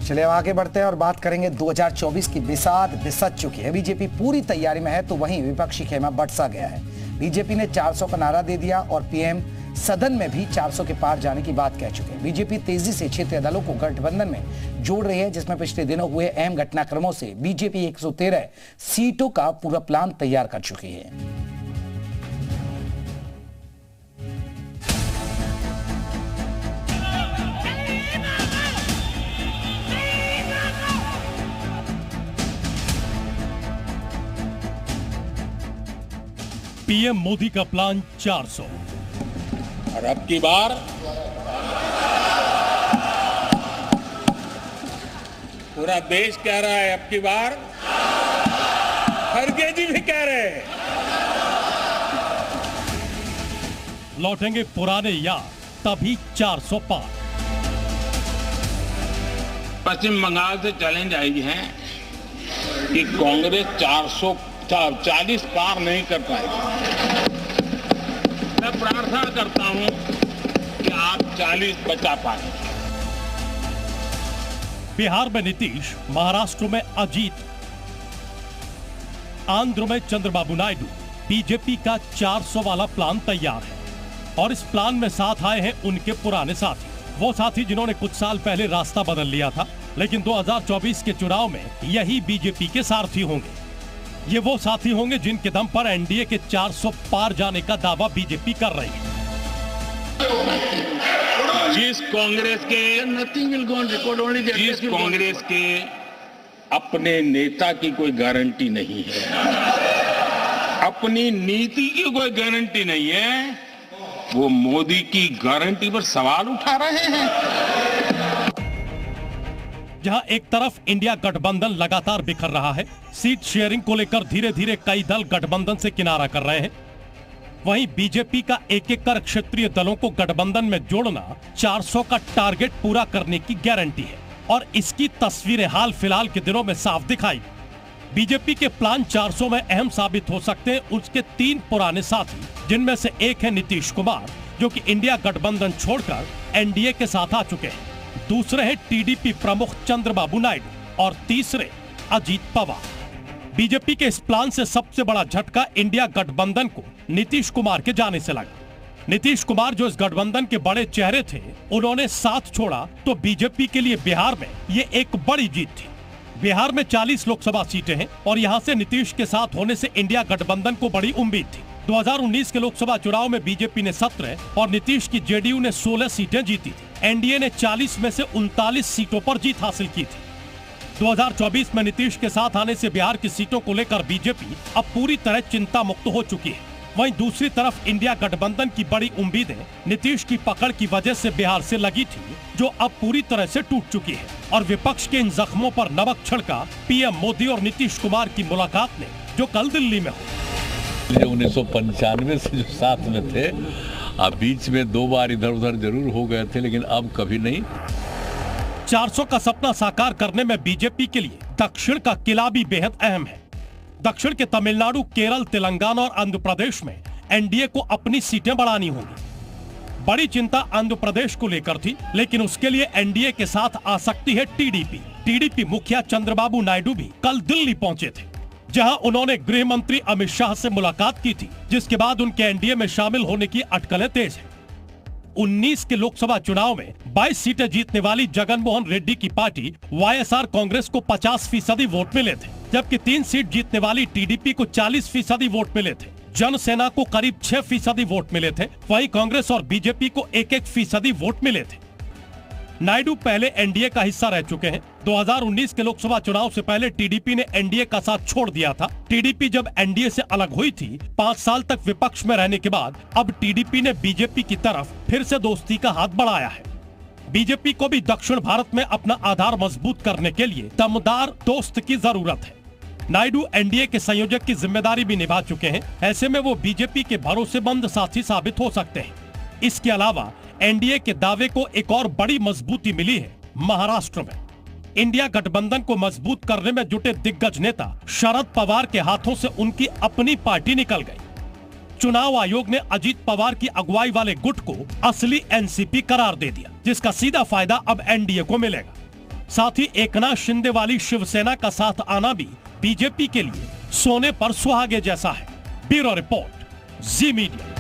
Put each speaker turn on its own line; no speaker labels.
चलिए अब आगे बढ़ते हैं और बात करेंगे 2024 की बिसात बिसत चुकी है। बीजेपी पूरी तैयारी में है तो वहीं विपक्षी खेमा बरसा गया है। बीजेपी ने 400 का नारा दे दिया और पीएम सदन में भी 400 के पार जाने की बात कह चुके हैं। बीजेपी तेजी से क्षेत्रीय दलों को गठबंधन में जोड़ रही है, जिसमें पिछले दिनों हुए अहम घटनाक्रमों से बीजेपी 113 सीटों का पूरा प्लान तैयार कर चुकी है।
पीएम मोदी का प्लान 400
और अब की बार पूरा देश कह रहा है, अब की बार खड़गे जी भी कह रहे हैं।
लौटेंगे पुराने यार, तभी 400 पार।
पश्चिम बंगाल से चैलेंज आई है कि कांग्रेस 440 पार नहीं कर पाएगी। मैं प्रार्थना करता हूं कि आप 40 बचा पाए।
बिहार में नीतीश, महाराष्ट्र में अजीत, आंध्र में चंद्रबाबू नायडू। बीजेपी का 400 वाला प्लान तैयार है और इस प्लान में साथ आए हैं उनके पुराने साथी, वो साथी जिन्होंने कुछ साल पहले रास्ता बदल लिया था, लेकिन 2024 के चुनाव में यही बीजेपी के सारथी होंगे। ये वो साथी होंगे जिनके दम पर एनडीए के 400 पार जाने का दावा बीजेपी कर रही है।
जिस कांग्रेस के अपने नेता की कोई गारंटी नहीं है, अपनी नीति की कोई गारंटी नहीं है, वो मोदी की गारंटी पर सवाल उठा रहे हैं।
जहां एक तरफ इंडिया गठबंधन लगातार बिखर रहा है, सीट शेयरिंग को लेकर धीरे धीरे कई दल गठबंधन से किनारा कर रहे हैं, वहीं बीजेपी का एक एक कर क्षेत्रीय दलों को गठबंधन में जोड़ना 400 का टारगेट पूरा करने की गारंटी है और इसकी तस्वीरें हाल फिलहाल के दिनों में साफ दिखाई। बीजेपी के प्लान 400 में अहम साबित हो सकते हैं उसके 3 पुराने साथी, जिनमें से एक है नीतीश कुमार, जो कि इंडिया गठबंधन छोड़कर एनडीए के साथ आ चुके हैं। दूसरे हैं टीडीपी प्रमुख चंद्रबाबू नायडू और तीसरे अजीत पवार। बीजेपी के इस प्लान से सबसे बड़ा झटका इंडिया गठबंधन को नीतीश कुमार के जाने से लगा। नीतीश कुमार जो इस गठबंधन के बड़े चेहरे थे, उन्होंने साथ छोड़ा तो बीजेपी के लिए बिहार में ये एक बड़ी जीत थी। बिहार में 40 लोकसभा सीटें हैं और यहां से नीतीश के साथ होने से इंडिया गठबंधन को बड़ी उम्मीद थी। 2019 के लोकसभा चुनाव में बीजेपी ने 17 और नीतीश की जेडीयू ने 16 सीटें जीती थी। एनडीए ने 40 में से 39 सीटों पर जीत हासिल की थी। 2024 में नीतीश के साथ आने से बिहार की सीटों को लेकर बीजेपी अब पूरी तरह चिंता मुक्त हो चुकी है। वहीं दूसरी तरफ इंडिया गठबंधन की बड़ी उम्मीदें नीतीश की पकड़ की वजह से बिहार से लगी थी, जो अब पूरी तरह से टूट चुकी है और विपक्ष के इन जख्मों पर नमक छिड़का पीएम मोदी और नीतीश कुमार की मुलाकात ने, जो कल दिल्ली में हुई।
1995 से जो साथ में थे, अब बीच में 2 बार इधर उधर जरूर हो गए थे, लेकिन अब कभी नहीं।
400 का सपना साकार करने में बीजेपी के लिए दक्षिण का किला भी बेहद अहम है। दक्षिण के तमिलनाडु, केरल, तेलंगाना और आंध्र प्रदेश में एनडीए को अपनी सीटें बढ़ानी होंगी। बड़ी चिंता आंध्र प्रदेश को लेकर थी, लेकिन उसके लिए एनडीए के साथ आ सकती है टीडीपी। टीडीपी मुखिया चंद्रबाबू नायडू भी कल दिल्ली पहुंचे थे, जहां उन्होंने गृह मंत्री अमित शाह से मुलाकात की थी, जिसके बाद उनके एनडीए में शामिल होने की अटकलें तेज हैं। 19 के लोकसभा चुनाव में 22 सीटें जीतने वाली जगनमोहन रेड्डी की पार्टी वाईएसआर कांग्रेस को 50% वोट मिले थे, जबकि 3 सीट जीतने वाली टीडीपी को 40% वोट मिले थे। जनसेना को करीब 6% वोट मिले थे, वहीं कांग्रेस और बीजेपी को 1-1% वोट मिले थे। नायडू पहले एनडीए का हिस्सा रह चुके हैं। 2019 के लोकसभा चुनाव से पहले टीडीपी ने एनडीए का साथ छोड़ दिया था। टीडीपी जब एनडीए से अलग हुई थी, 5 साल तक विपक्ष में रहने के बाद अब टीडीपी ने बीजेपी की तरफ फिर से दोस्ती का हाथ बढ़ाया है। बीजेपी को भी दक्षिण भारत में अपना आधार मजबूत करने के लिए दमदार दोस्त की जरूरत है। नायडू एनडीए के संयोजक की जिम्मेदारी भी निभा चुके हैं, ऐसे में वो बीजेपी के भरोसेमंद साथी साबित हो सकते हैं। इसके अलावा एनडीए के दावे को एक और बड़ी मजबूती मिली है महाराष्ट्र में। इंडिया गठबंधन को मजबूत करने में जुटे दिग्गज नेता शरद पवार के हाथों से उनकी अपनी पार्टी निकल गई। चुनाव आयोग ने अजीत पवार की अगुवाई वाले गुट को असली एनसीपी करार दे दिया, जिसका सीधा फायदा अब एनडीए को मिलेगा। साथ ही एकनाथ शिंदे वाली शिवसेना का साथ आना भी बीजेपी के लिए सोने पर सुहागे जैसा है। ब्यूरो रिपोर्ट, जी मीडिया।